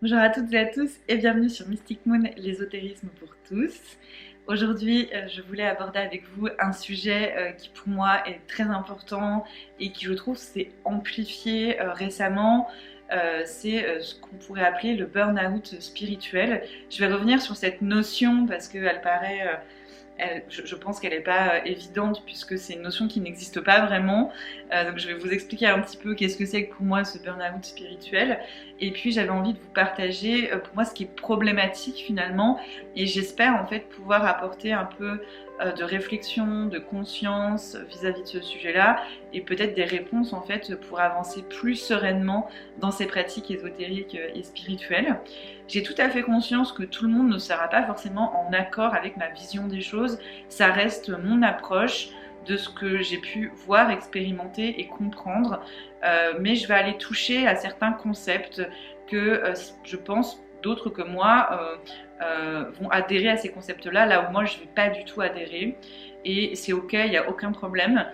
Bonjour à toutes et à tous et bienvenue sur Mystic Moon, l'ésotérisme pour tous. Aujourd'hui, je voulais aborder avec vous un sujet qui pour moi est très important et qui je trouve s'est amplifié récemment. C'est ce qu'on pourrait appeler le burn-out spirituel. Je vais revenir sur cette notion parce qu'elle paraît... je pense qu'elle n'est pas évidente puisque c'est une notion qui n'existe pas vraiment. Donc je vais vous expliquer un petit peu qu'est-ce que c'est que pour moi ce burn-out spirituel. Et puis j'avais envie de vous partager pour moi ce qui est problématique finalement. Et j'espère en fait pouvoir apporter un peu de réflexion, de conscience vis-à-vis de ce sujet-là. Et peut-être des réponses en fait pour avancer plus sereinement dans ces pratiques ésotériques et spirituelles. J'ai tout à fait conscience que tout le monde ne sera pas forcément en accord avec ma vision des choses. Ça reste mon approche de ce que j'ai pu voir, expérimenter et comprendre. Mais je vais aller toucher à certains concepts que je pense d'autres que moi vont adhérer à ces concepts-là, là où moi je ne vais pas du tout adhérer. Et c'est ok, il n'y a aucun problème.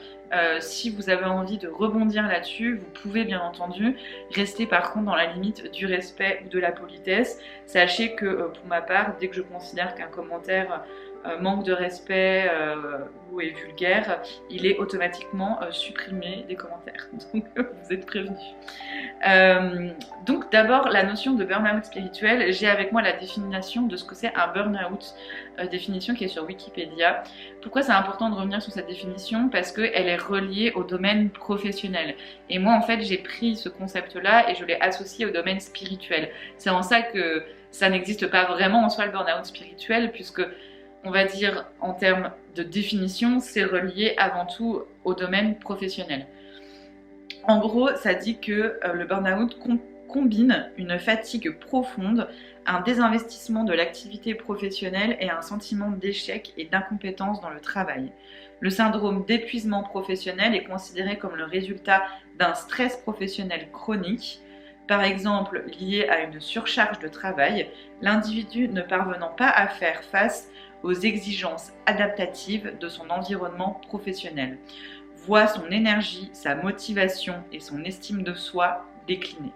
Si vous avez envie de rebondir là-dessus, vous pouvez bien entendu rester par contre dans la limite du respect ou de la politesse. Sachez que pour ma part, dès que je considère qu'un commentaire manque de respect ou est vulgaire, il est automatiquement supprimé des commentaires. Donc vous êtes prévenus. Donc d'abord la notion de burn-out spirituel, j'ai avec moi la définition de ce que c'est un burn-out, définition qui est sur Wikipédia. Pourquoi c'est important de revenir sur cette définition? Parce qu'elle est reliée au domaine professionnel. Et moi en fait j'ai pris ce concept-là et je l'ai associé au domaine spirituel. C'est en ça que ça n'existe pas vraiment en soi le burn-out spirituel, puisque on va dire en termes de définition, c'est relié avant tout au domaine professionnel. En gros, ça dit que le burn-out combine une fatigue profonde, un désinvestissement de l'activité professionnelle et un sentiment d'échec et d'incompétence dans le travail. Le syndrome d'épuisement professionnel est considéré comme le résultat d'un stress professionnel chronique, par exemple lié à une surcharge de travail, l'individu ne parvenant pas à faire face aux exigences adaptatives de son environnement professionnel, voit son énergie, sa motivation et son estime de soi décliner.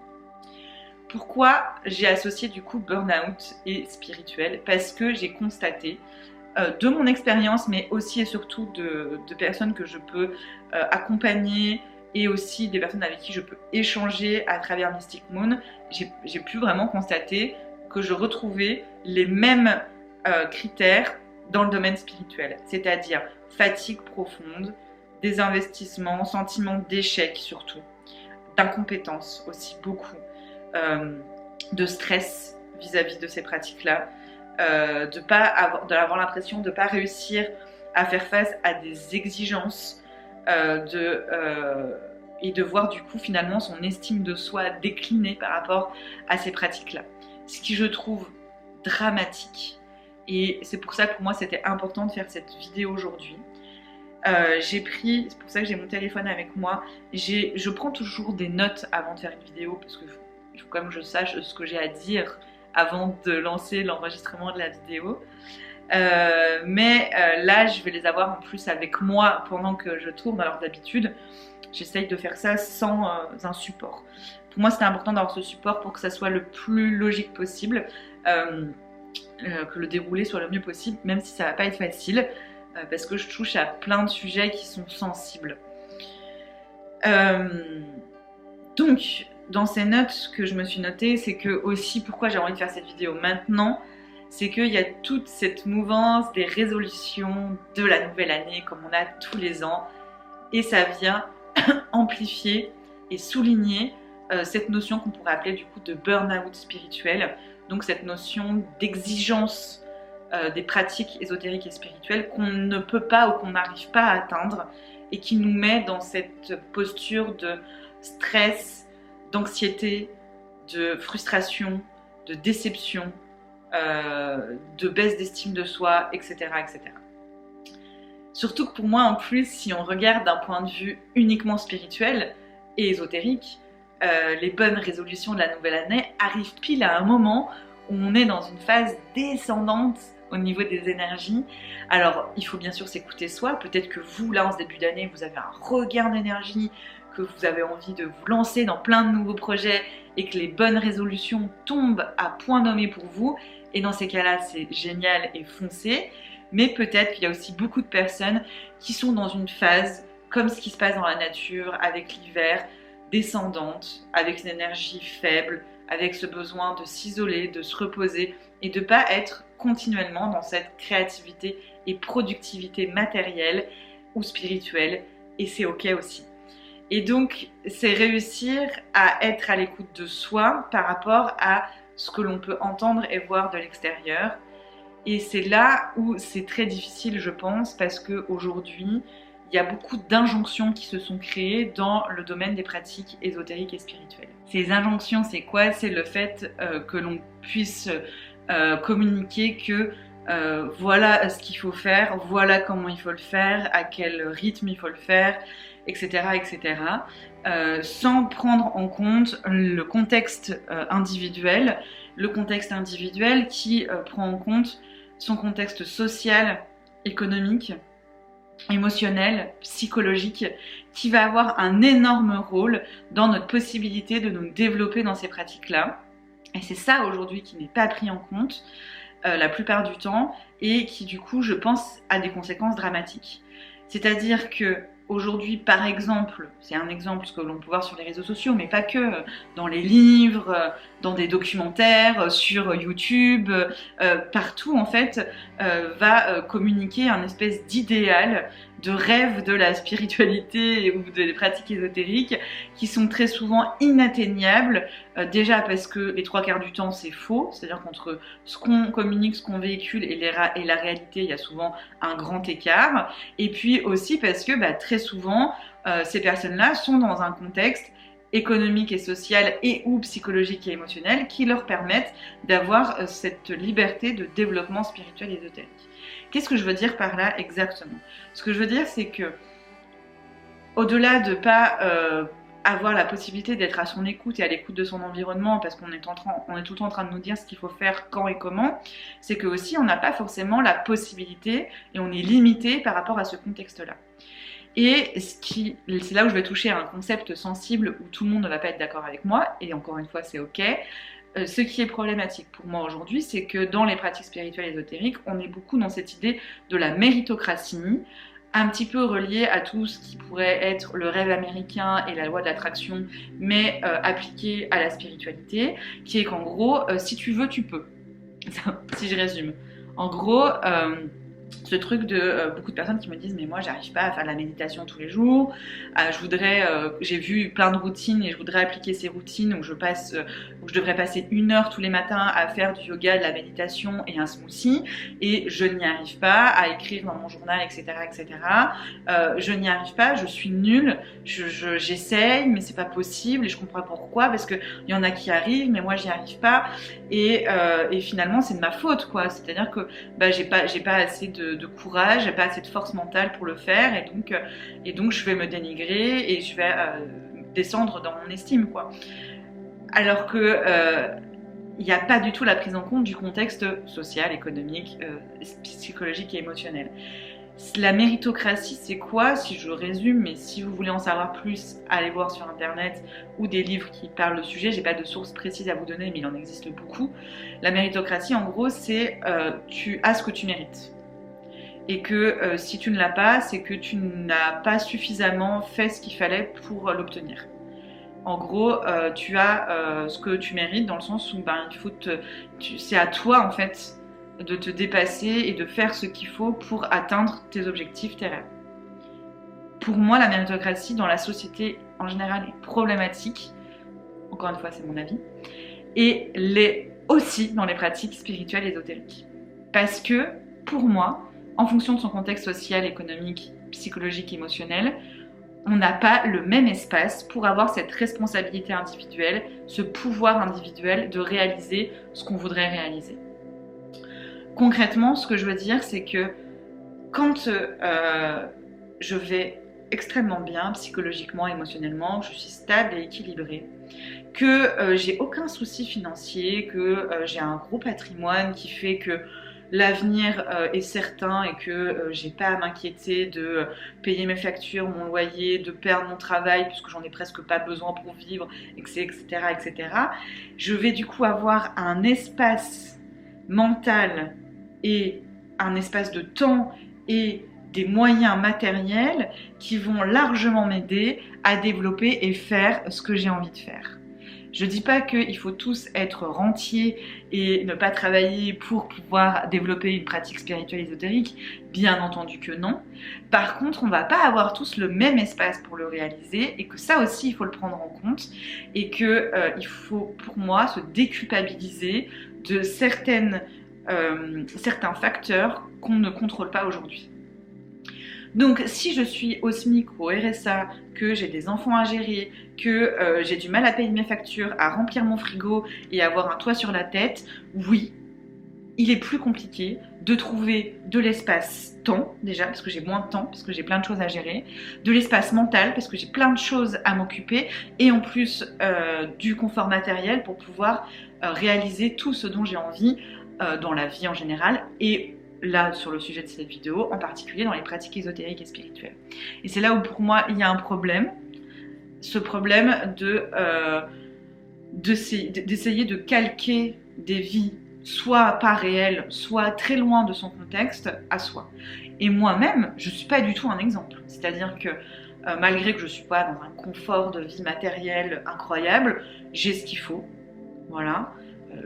Pourquoi j'ai associé du coup burn-out et spirituel? Parce que j'ai constaté de mon expérience, mais aussi et surtout de personnes que je peux accompagner et aussi des personnes avec qui je peux échanger à travers Mystic Moon, j'ai pu vraiment constater que je retrouvais les mêmes critères dans le domaine spirituel, c'est-à-dire fatigue profonde, désinvestissement, sentiment d'échec surtout, d'incompétence aussi beaucoup, de stress vis-à-vis de ces pratiques-là, d'avoir l'impression de ne pas réussir à faire face à des exigences et de voir du coup finalement son estime de soi décliner par rapport à ces pratiques-là. Ce qui je trouve dramatique. Et c'est pour ça que pour moi c'était important de faire cette vidéo aujourd'hui. C'est pour ça que j'ai mon téléphone avec moi. Je prends toujours des notes avant de faire une vidéo parce qu'il faut quand même que je sache ce que j'ai à dire avant de lancer l'enregistrement de la vidéo. Là je vais les avoir en plus avec moi pendant que je tourne. Alors d'habitude j'essaye de faire ça sans un support. Pour moi c'était important d'avoir ce support pour que ça soit le plus logique possible, que le déroulé soit le mieux possible, même si ça va pas être facile, parce que je touche à plein de sujets qui sont sensibles. Donc dans ces notes que je me suis notées, c'est que aussi pourquoi j'ai envie de faire cette vidéo maintenant, c'est qu'il y a toute cette mouvance des résolutions de la nouvelle année comme on a tous les ans, et ça vient amplifier et souligner cette notion qu'on pourrait appeler du coup de burn-out spirituel, donc cette notion d'exigence des pratiques ésotériques et spirituelles qu'on ne peut pas ou qu'on n'arrive pas à atteindre et qui nous met dans cette posture de stress, d'anxiété, de frustration, de déception, de baisse d'estime de soi, etc., etc. Surtout que pour moi, en plus, si on regarde d'un point de vue uniquement spirituel et ésotérique, les bonnes résolutions de la nouvelle année arrivent pile à un moment où on est dans une phase descendante au niveau des énergies. Alors, il faut bien sûr s'écouter soi. Peut-être que vous, là, en ce début d'année, vous avez un regain d'énergie, que vous avez envie de vous lancer dans plein de nouveaux projets et que les bonnes résolutions tombent à point nommé pour vous. Et dans ces cas-là, c'est génial et foncez. Mais peut-être qu'il y a aussi beaucoup de personnes qui sont dans une phase, comme ce qui se passe dans la nature, avec l'hiver, descendante, avec une énergie faible, avec ce besoin de s'isoler, de se reposer et de ne pas être continuellement dans cette créativité et productivité matérielle ou spirituelle. Et c'est ok aussi. Et donc, c'est réussir à être à l'écoute de soi par rapport à ce que l'on peut entendre et voir de l'extérieur. Et c'est là où c'est très difficile, je pense, parce qu'aujourd'hui, il y a beaucoup d'injonctions qui se sont créées dans le domaine des pratiques ésotériques et spirituelles. Ces injonctions, c'est quoi? C'est le fait que l'on puisse communiquer que voilà ce qu'il faut faire, voilà comment il faut le faire, à quel rythme il faut le faire, etc. etc. Sans prendre en compte le contexte individuel, qui prend en compte son contexte social, économique, émotionnel, psychologique, qui va avoir un énorme rôle dans notre possibilité de nous développer dans ces pratiques-là. Et c'est ça aujourd'hui qui n'est pas pris en compte la plupart du temps et qui du coup, je pense, a des conséquences dramatiques. C'est-à-dire que aujourd'hui, par exemple, c'est un exemple ce que l'on peut voir sur les réseaux sociaux, mais pas que, dans les livres, dans des documentaires, sur YouTube, partout en fait, va communiquer un espèce d'idéal, de rêve de la spiritualité ou des pratiques ésotériques qui sont très souvent inatteignables, déjà parce que les 3/4 du temps c'est faux, c'est-à-dire qu'entre ce qu'on communique, ce qu'on véhicule et la réalité, il y a souvent un grand écart, et puis aussi parce que très souvent, ces personnes-là sont dans un contexte économique et social et ou psychologique et émotionnel qui leur permettent d'avoir cette liberté de développement spirituel et ésotérique. Qu'est-ce que je veux dire par là exactement? Ce que je veux dire, c'est que au-delà de ne pas avoir la possibilité d'être à son écoute et à l'écoute de son environnement, parce qu'on est tout le temps en train de nous dire ce qu'il faut faire, quand et comment, c'est que aussi on n'a pas forcément la possibilité et on est limité par rapport à ce contexte-là. Et c'est là où je vais toucher à un concept sensible où tout le monde ne va pas être d'accord avec moi, et encore une fois c'est ok. Ce qui est problématique pour moi aujourd'hui, c'est que dans les pratiques spirituelles ésotériques, on est beaucoup dans cette idée de la méritocratie, un petit peu reliée à tout ce qui pourrait être le rêve américain et la loi de l'attraction, mais appliquée à la spiritualité, qui est qu'en gros, si tu veux, tu peux. Si je résume. En gros, ce truc de beaucoup de personnes qui me disent mais moi j'arrive pas à faire de la méditation tous les jours, j'ai vu plein de routines et je voudrais appliquer ces routines où je devrais passer 1 heure tous les matins à faire du yoga, de la méditation et un smoothie et je n'y arrive pas à écrire dans mon journal, etc. etc. Je n'y arrive pas, je suis nulle, j'essaye mais c'est pas possible et je comprends pas pourquoi, parce qu'il y en a qui arrivent mais moi j'y arrive pas, et finalement c'est de ma faute quoi, c'est-à-dire que j'ai pas assez de courage, j'ai pas assez de force mentale pour le faire, et donc je vais me dénigrer et je vais descendre dans mon estime quoi. Alors que il n'y a pas du tout la prise en compte du contexte social, économique, psychologique et émotionnel. La méritocratie, c'est quoi? Si je résume, mais si vous voulez en savoir plus, allez voir sur internet ou des livres qui parlent du sujet. J'ai pas de source précise à vous donner, mais il en existe beaucoup. La méritocratie, en gros, c'est tu as ce que tu mérites. Et que si tu ne l'as pas, c'est que tu n'as pas suffisamment fait ce qu'il fallait pour l'obtenir. En gros, tu as ce que tu mérites dans le sens où il faut c'est à toi en fait de te dépasser et de faire ce qu'il faut pour atteindre tes objectifs, tes rêves. Pour moi, la méritocratie dans la société en général est problématique. Encore une fois, c'est mon avis. Et l'est aussi dans les pratiques spirituelles et ésotériques. Parce que, pour moi, en fonction de son contexte social, économique, psychologique, émotionnel, on n'a pas le même espace pour avoir cette responsabilité individuelle, ce pouvoir individuel de réaliser ce qu'on voudrait réaliser. Concrètement, ce que je veux dire, c'est que quand je vais extrêmement bien psychologiquement, émotionnellement, je suis stable et équilibrée, que j'ai aucun souci financier, que j'ai un gros patrimoine qui fait que l'avenir est certain et que j'ai pas à m'inquiéter de payer mes factures, mon loyer, de perdre mon travail puisque j'en ai presque pas besoin pour vivre, etc., etc. Je vais du coup avoir un espace mental et un espace de temps et des moyens matériels qui vont largement m'aider à développer et faire ce que j'ai envie de faire. Je dis pas qu'il faut tous être rentiers et ne pas travailler pour pouvoir développer une pratique spirituelle ésotérique, bien entendu que non. Par contre, on va pas avoir tous le même espace pour le réaliser et que ça aussi il faut le prendre en compte et que il faut pour moi se déculpabiliser de certains facteurs qu'on ne contrôle pas aujourd'hui. Donc si je suis au SMIC ou au RSA, que j'ai des enfants à gérer, que j'ai du mal à payer mes factures, à remplir mon frigo et avoir un toit sur la tête, oui, il est plus compliqué de trouver de l'espace-temps, déjà, parce que j'ai moins de temps, parce que j'ai plein de choses à gérer, de l'espace mental, parce que j'ai plein de choses à m'occuper, et en plus du confort matériel pour pouvoir réaliser tout ce dont j'ai envie dans la vie en général, et là sur le sujet de cette vidéo, en particulier dans les pratiques ésotériques et spirituelles. Et c'est là où pour moi il y a un problème, ce problème d'essayer de calquer des vies soit pas réelles, soit très loin de son contexte à soi. Et moi-même, je suis pas du tout un exemple. C'est-à-dire que malgré que je suis pas dans un confort de vie matérielle incroyable, j'ai ce qu'il faut, voilà.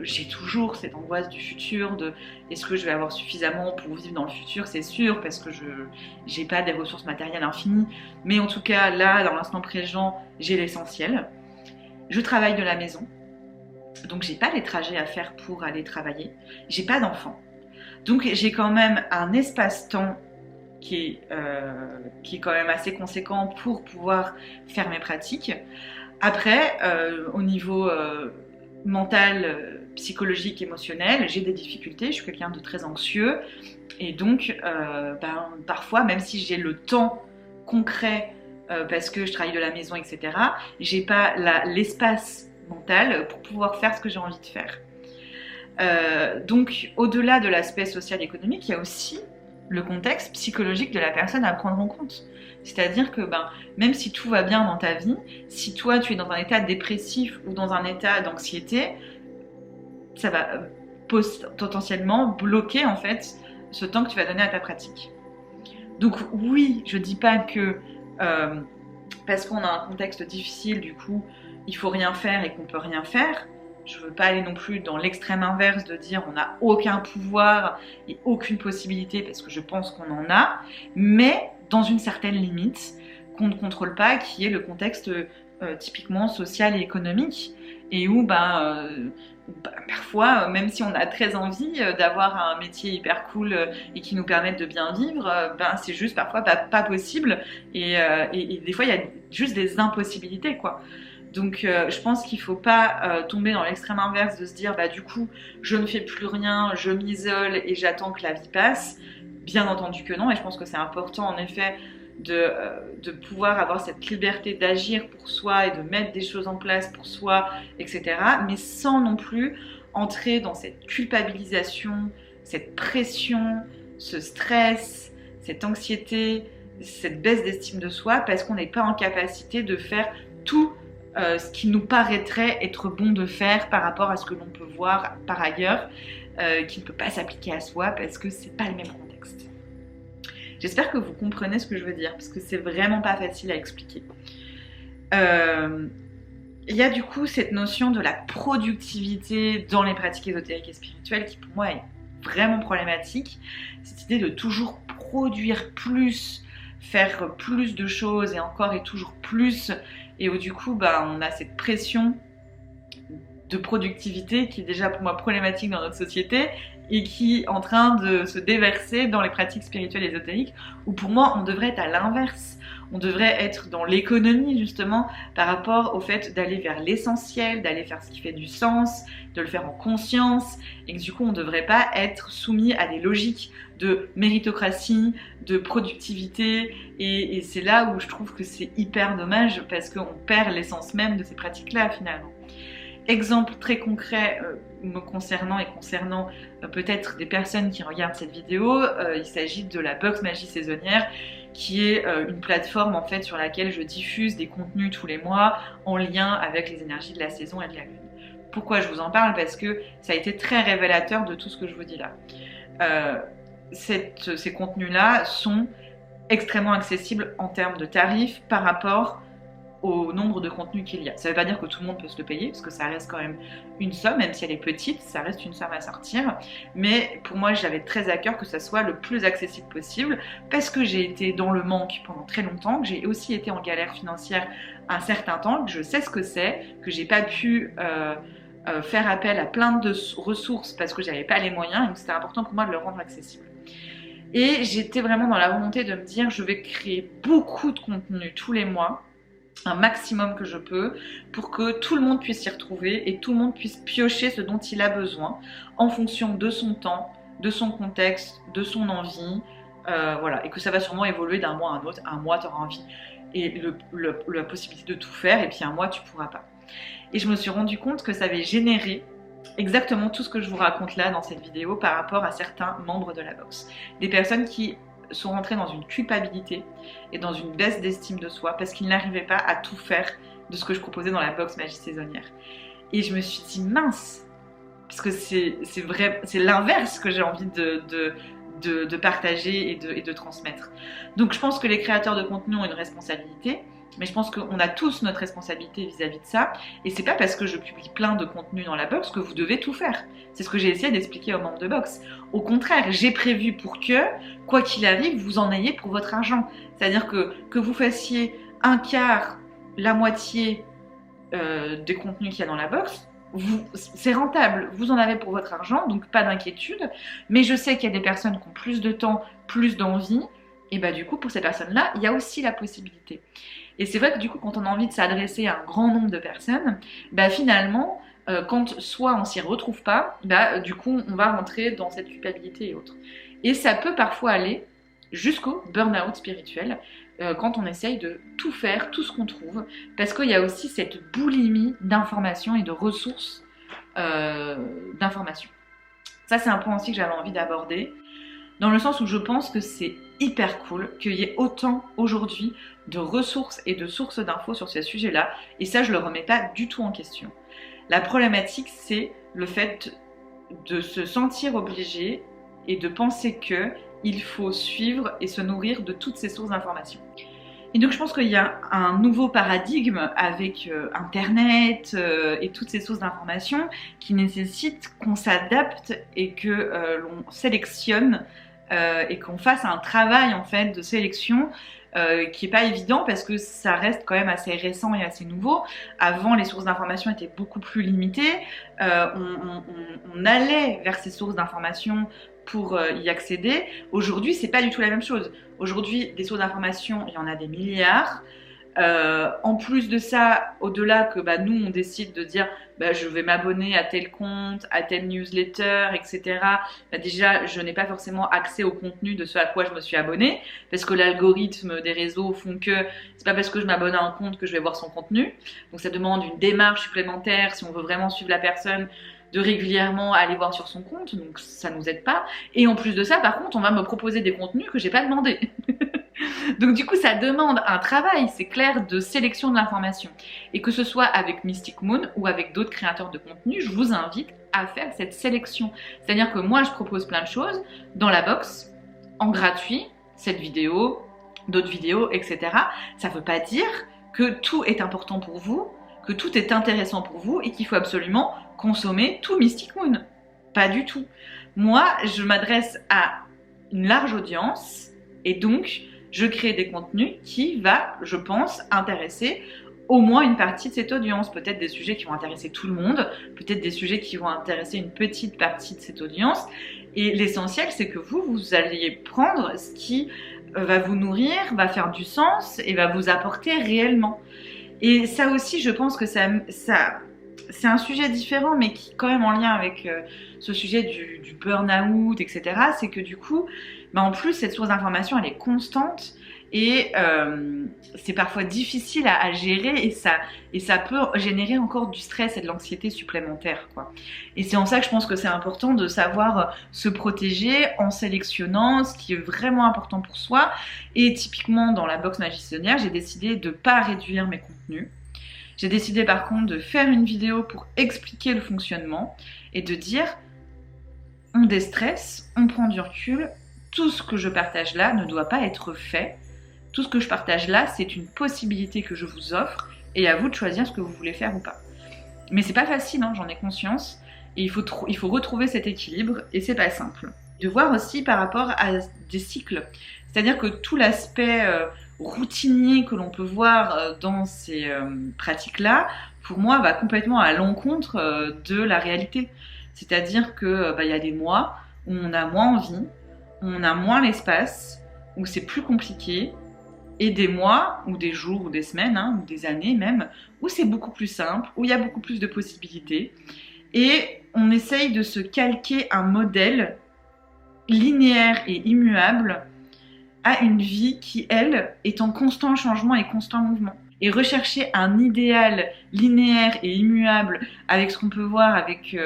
J'ai toujours cette angoisse du futur, de est-ce que je vais avoir suffisamment pour vivre dans le futur, c'est sûr, parce que je n'ai pas des ressources matérielles infinies, mais en tout cas, là, dans l'instant présent, j'ai l'essentiel. Je travaille de la maison, donc j'ai pas les trajets à faire pour aller travailler, j'ai pas d'enfants, donc j'ai quand même un espace-temps qui est quand même assez conséquent pour pouvoir faire mes pratiques. Après, au niveau mental, psychologique, émotionnel, j'ai des difficultés, je suis quelqu'un de très anxieux et donc parfois même si j'ai le temps concret parce que je travaille de la maison, etc., j'ai pas l'espace mental pour pouvoir faire ce que j'ai envie de faire. Donc au-delà de l'aspect social et économique, il y a aussi le contexte psychologique de la personne à prendre en compte. C'est-à-dire que même si tout va bien dans ta vie, si toi tu es dans un état dépressif ou dans un état d'anxiété, ça va potentiellement bloquer en fait ce temps que tu vas donner à ta pratique. Donc oui, je dis pas que parce qu'on a un contexte difficile, du coup, il faut rien faire et qu'on peut rien faire. Je veux pas aller non plus dans l'extrême inverse de dire on n'a aucun pouvoir et aucune possibilité, parce que je pense qu'on en a, mais dans une certaine limite qu'on ne contrôle pas, qui est le contexte typiquement social et économique, et où parfois, même si on a très envie d'avoir un métier hyper cool et qui nous permette de bien vivre, c'est juste parfois pas possible, et des fois il y a juste des impossibilités, quoi. Donc je pense qu'il ne faut pas tomber dans l'extrême inverse de se dire du coup je ne fais plus rien, je m'isole et j'attends que la vie passe. Bien entendu que non, et je pense que c'est important en effet de pouvoir avoir cette liberté d'agir pour soi et de mettre des choses en place pour soi, etc. Mais sans non plus entrer dans cette culpabilisation, cette pression, ce stress, cette anxiété, cette baisse d'estime de soi parce qu'on n'est pas en capacité de faire tout ce qui nous paraîtrait être bon de faire par rapport à ce que l'on peut voir par ailleurs, qui ne peut pas s'appliquer à soi parce que c'est pas le même contexte. J'espère que vous comprenez ce que je veux dire, parce que c'est vraiment pas facile à expliquer. Il y a du coup cette notion de la productivité dans les pratiques ésotériques et spirituelles qui pour moi est vraiment problématique. Cette idée de toujours produire plus, faire plus de choses et encore et toujours plus, et où du coup on a cette pression de productivité qui est déjà pour moi problématique dans notre société et qui est en train de se déverser dans les pratiques spirituelles et ésotériques, où pour moi on devrait être à l'inverse. On devrait être dans l'économie justement par rapport au fait d'aller vers l'essentiel, d'aller faire ce qui fait du sens, de le faire en conscience, et que du coup on ne devrait pas être soumis à des logiques de méritocratie, de productivité, et c'est là où je trouve que c'est hyper dommage parce qu'on perd l'essence même de ces pratiques-là finalement. Exemple très concret me concernant et concernant peut-être des personnes qui regardent cette vidéo, il s'agit de la Box Magie Saisonnière, qui est une plateforme en fait sur laquelle je diffuse des contenus tous les mois en lien avec les énergies de la saison et de la lune. Pourquoi je vous en parle? Parce que ça a été très révélateur de tout ce que je vous dis là. Ces contenus-là sont extrêmement accessibles en termes de tarifs par rapport au nombre de contenus qu'il y a. Ça ne veut pas dire que tout le monde peut se le payer, parce que ça reste quand même une somme, même si elle est petite, ça reste une somme à sortir. Mais pour moi, j'avais très à cœur que ça soit le plus accessible possible, parce que j'ai été dans le manque pendant très longtemps, que j'ai aussi été en galère financière un certain temps, que je sais ce que c'est, que j'ai pas pu faire appel à plein de ressources parce que j'avais pas les moyens, donc c'était important pour moi de le rendre accessible. Et j'étais vraiment dans la volonté de me dire, je vais créer beaucoup de contenu tous les mois, un maximum que je peux, pour que tout le monde puisse s'y retrouver et tout le monde puisse piocher ce dont il a besoin en fonction de son temps, de son contexte, de son envie, voilà, et que ça va sûrement évoluer d'un mois à un autre. Un mois, tu auras envie et la possibilité de tout faire, et puis un mois, tu pourras pas. Et je me suis rendu compte que ça avait généré exactement tout ce que je vous raconte là dans cette vidéo par rapport à certains membres de la box. Des personnes qui sont rentrées dans une culpabilité et dans une baisse d'estime de soi parce qu'ils n'arrivaient pas à tout faire de ce que je proposais dans la box Magie Saisonnière. Et je me suis dit mince, parce que c'est vrai, c'est l'inverse que j'ai envie de partager et de transmettre. Donc je pense que les créateurs de contenu ont une responsabilité, mais je pense qu'on a tous notre responsabilité vis-à-vis de ça, et c'est pas parce que je publie plein de contenu dans la box que vous devez tout faire. C'est ce que j'ai essayé d'expliquer aux membres de box. Au contraire, j'ai prévu pour que, quoi qu'il arrive, vous en ayez pour votre argent. C'est-à-dire que vous fassiez un quart, la moitié des contenus qu'il y a dans la box, c'est rentable, vous en avez pour votre argent, donc pas d'inquiétude. Mais je sais qu'il y a des personnes qui ont plus de temps, plus d'envie, et bah du coup pour ces personnes-là, il y a aussi la possibilité. Et c'est vrai que du coup quand on a envie de s'adresser à un grand nombre de personnes, bah finalement, quand soit on s'y retrouve pas, bah du coup on va rentrer dans cette culpabilité et autres. Et ça peut parfois aller jusqu'au burn-out spirituel, quand on essaye de tout faire, tout ce qu'on trouve, parce qu'il y a aussi cette boulimie d'informations et de ressources d'informations. Ça c'est un point aussi que j'avais envie d'aborder, dans le sens où je pense que c'est hyper cool qu'il y ait autant aujourd'hui de ressources et de sources d'infos sur ces sujets-là, et ça je le remets pas du tout en question. La problématique c'est le fait de se sentir obligé et de penser que il faut suivre et se nourrir de toutes ces sources d'informations. Et donc je pense qu'il y a un nouveau paradigme avec Internet et toutes ces sources d'informations qui nécessitent qu'on s'adapte et que l'on sélectionne et qu'on fasse un travail en fait de sélection qui n'est pas évident parce que ça reste quand même assez récent et assez nouveau. Avant, les sources d'informations étaient beaucoup plus limitées. On allait vers ces sources d'informations pour y accéder. Aujourd'hui, c'est pas du tout la même chose. Aujourd'hui, des sources d'informations, il y en a des milliards. En plus de ça, au-delà que nous on décide de dire je vais m'abonner à tel compte, à telle newsletter, etc. Déjà, je n'ai pas forcément accès au contenu de ce à quoi je me suis abonnée, parce que l'algorithme des réseaux font que c'est pas parce que je m'abonne à un compte que je vais voir son contenu. Donc ça demande une démarche supplémentaire si on veut vraiment suivre la personne, de régulièrement aller voir sur son compte, donc ça nous aide pas. Et en plus de ça, par contre, on va me proposer des contenus que j'ai pas demandé. Donc du coup, ça demande un travail, c'est clair, de sélection de l'information. Et que ce soit avec Mystic Moon ou avec d'autres créateurs de contenu, je vous invite à faire cette sélection. C'est-à-dire que moi, je propose plein de choses dans la box, en gratuit, cette vidéo, d'autres vidéos, etc. Ça ne veut pas dire que tout est important pour vous, que tout est intéressant pour vous et qu'il faut absolument consommer tout Mystic Moon. Pas du tout. Moi, je m'adresse à une large audience et donc je crée des contenus qui va, je pense, intéresser au moins une partie de cette audience. Peut-être des sujets qui vont intéresser tout le monde, peut-être des sujets qui vont intéresser une petite partie de cette audience. Et l'essentiel, c'est que vous alliez prendre ce qui va vous nourrir, va faire du sens et va vous apporter réellement. Et ça aussi, je pense que ça c'est un sujet différent, mais qui est quand même en lien avec ce sujet du burn-out, etc. C'est que du coup, en plus, cette source d'information, elle est constante et c'est parfois difficile à gérer et ça peut générer encore du stress et de l'anxiété supplémentaire, quoi. Et c'est en ça que je pense que c'est important de savoir se protéger en sélectionnant ce qui est vraiment important pour soi. Et typiquement dans la box magiciennaire, j'ai décidé de ne pas réduire mes contenus. J'ai décidé par contre de faire une vidéo pour expliquer le fonctionnement et de dire on déstresse, on prend du recul, tout ce que je partage là ne doit pas être fait. Tout ce que je partage là, c'est une possibilité que je vous offre et à vous de choisir ce que vous voulez faire ou pas. Mais c'est pas facile, hein, j'en ai conscience. Et il faut retrouver cet équilibre et c'est pas simple. De voir aussi par rapport à des cycles. C'est-à-dire que tout l'aspect routinier que l'on peut voir dans ces pratiques-là, pour moi, va complètement à l'encontre de la réalité. C'est-à-dire que y a des mois où on a moins envie, on a moins l'espace, où c'est plus compliqué, et des mois, ou des jours, ou des semaines, hein, ou des années même, où c'est beaucoup plus simple, où il y a beaucoup plus de possibilités. Et on essaye de se calquer un modèle linéaire et immuable à une vie qui, elle, est en constant changement et constant mouvement. Et rechercher un idéal linéaire et immuable avec ce qu'on peut voir, avec...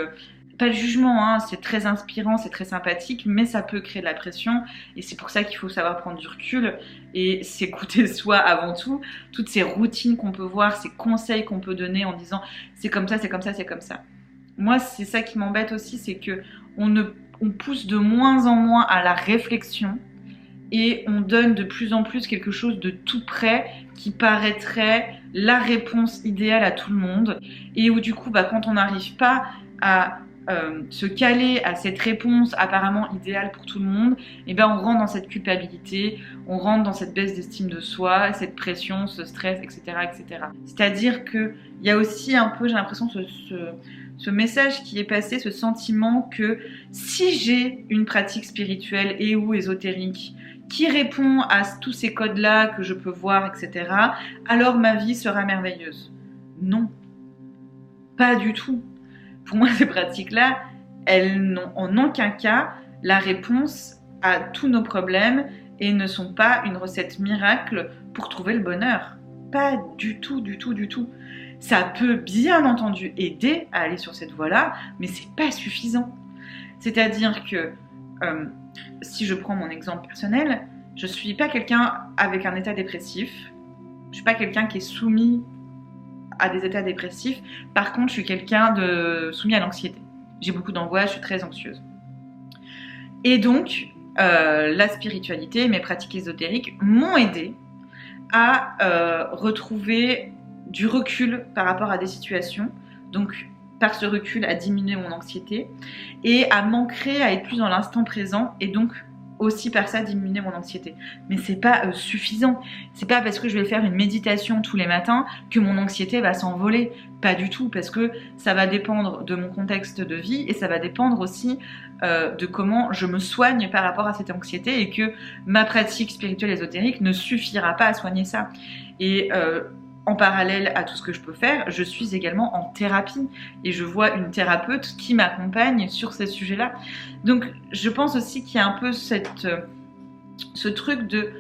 pas de jugement, hein, c'est très inspirant, c'est très sympathique, mais ça peut créer de la pression et c'est pour ça qu'il faut savoir prendre du recul et s'écouter soi avant tout. Toutes ces routines qu'on peut voir, ces conseils qu'on peut donner en disant c'est comme ça, c'est comme ça, c'est comme ça. Moi, c'est ça qui m'embête aussi, c'est que on pousse de moins en moins à la réflexion et on donne de plus en plus quelque chose de tout près qui paraîtrait la réponse idéale à tout le monde et où du coup, quand on n'arrive pas à se caler à cette réponse apparemment idéale pour tout le monde, et on rentre dans cette culpabilité, on rentre dans cette baisse d'estime de soi, cette pression, ce stress, etc. etc. C'est-à-dire qu'il y a aussi un peu, j'ai l'impression, ce message qui est passé, ce sentiment que si j'ai une pratique spirituelle et ou ésotérique qui répond à tous ces codes-là que je peux voir, etc., alors ma vie sera merveilleuse. Non, pas du tout. Pour moi, ces pratiques-là, elles n'ont en aucun cas la réponse à tous nos problèmes et ne sont pas une recette miracle pour trouver le bonheur. Pas du tout, du tout, du tout. Ça peut bien entendu aider à aller sur cette voie-là, mais c'est pas suffisant. C'est-à-dire que, si je prends mon exemple personnel, je suis pas quelqu'un avec un état dépressif, je suis pas quelqu'un qui est soumis à des états dépressifs. Par contre, je suis quelqu'un de soumis à l'anxiété. J'ai beaucoup d'angoisse, je suis très anxieuse. Et donc, la spiritualité, mes pratiques ésotériques m'ont aidé à retrouver du recul par rapport à des situations. Donc, par ce recul, à diminuer mon anxiété et à m'ancrer, à être plus dans l'instant présent et donc aussi par ça diminuer mon anxiété. Mais c'est pas suffisant. C'est pas parce que je vais faire une méditation tous les matins que mon anxiété va s'envoler. Pas du tout, parce que ça va dépendre de mon contexte de vie et ça va dépendre aussi de comment je me soigne par rapport à cette anxiété et que ma pratique spirituelle ésotérique ne suffira pas à soigner ça. Et en parallèle à tout ce que je peux faire, je suis également en thérapie et je vois une thérapeute qui m'accompagne sur ces sujets-là. Donc je pense aussi qu'il y a un peu ce truc de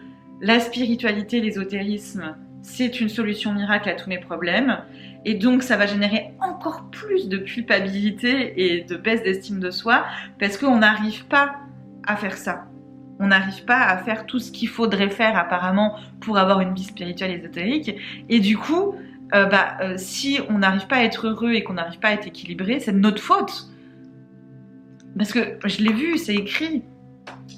la spiritualité, l'ésotérisme, c'est une solution miracle à tous mes problèmes et donc ça va générer encore plus de culpabilité et de baisse d'estime de soi parce qu'on n'arrive pas à faire ça. On n'arrive pas à faire tout ce qu'il faudrait faire apparemment pour avoir une vie spirituelle ésotérique. Et du coup, si on n'arrive pas à être heureux et qu'on n'arrive pas à être équilibré, c'est de notre faute. Parce que je l'ai vu, c'est écrit.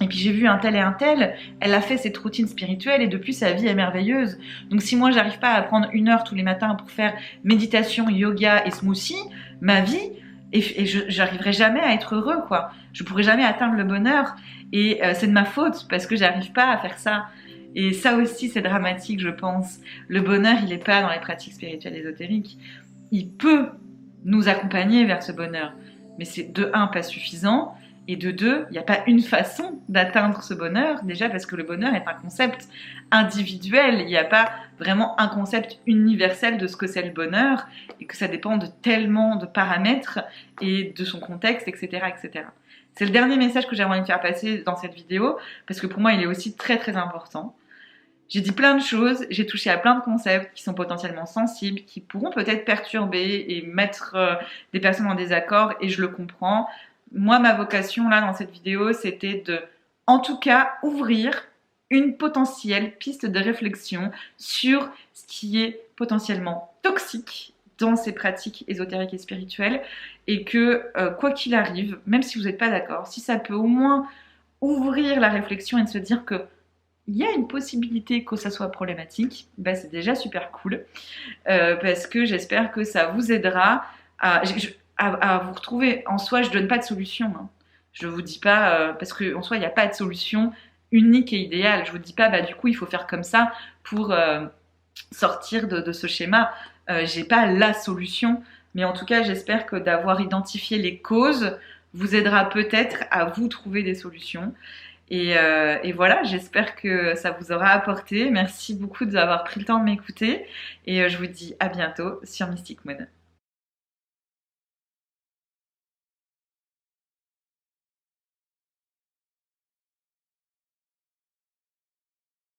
Et puis j'ai vu un tel et un tel, elle a fait cette routine spirituelle et depuis sa vie est merveilleuse. Donc si moi j'arrive pas à prendre 1 heure tous les matins pour faire méditation, yoga et smoothie, ma vie... Et j'arriverai jamais à être heureux, quoi. Je pourrai jamais atteindre le bonheur. Et c'est de ma faute parce que j'arrive pas à faire ça. Et ça aussi, c'est dramatique, je pense. Le bonheur, il est pas dans les pratiques spirituelles ésotériques. Il peut nous accompagner vers ce bonheur. Mais c'est de 1, pas suffisant. Et de 2, il n'y a pas une façon d'atteindre ce bonheur. Déjà parce que le bonheur est un concept individuel. Il n'y a pas vraiment un concept universel de ce que c'est le bonheur. Et que ça dépend de tellement de paramètres et de son contexte, etc. etc. C'est le dernier message que j'ai envie de faire passer dans cette vidéo. Parce que pour moi, il est aussi très très important. J'ai dit plein de choses, j'ai touché à plein de concepts qui sont potentiellement sensibles, qui pourront peut-être perturber et mettre des personnes en désaccord, et je le comprends. Moi, ma vocation là dans cette vidéo, c'était de, en tout cas, ouvrir une potentielle piste de réflexion sur ce qui est potentiellement toxique dans ces pratiques ésotériques et spirituelles, et que quoi qu'il arrive, même si vous n'êtes pas d'accord, si ça peut au moins ouvrir la réflexion et de se dire que il y a une possibilité que ça soit problématique, bah c'est déjà super cool, parce que j'espère que ça vous aidera à vous retrouver. En soi, je donne pas de solution, hein. Je vous dis pas, parce qu'en soi, il n'y a pas de solution unique et idéale. Je vous dis pas, bah du coup, il faut faire comme ça pour sortir de ce schéma. J'ai pas la solution, mais en tout cas, j'espère que d'avoir identifié les causes vous aidera peut-être à vous trouver des solutions. Et voilà, j'espère que ça vous aura apporté. Merci beaucoup d'avoir pris le temps de m'écouter. Et je vous dis à bientôt sur Mystic Moon.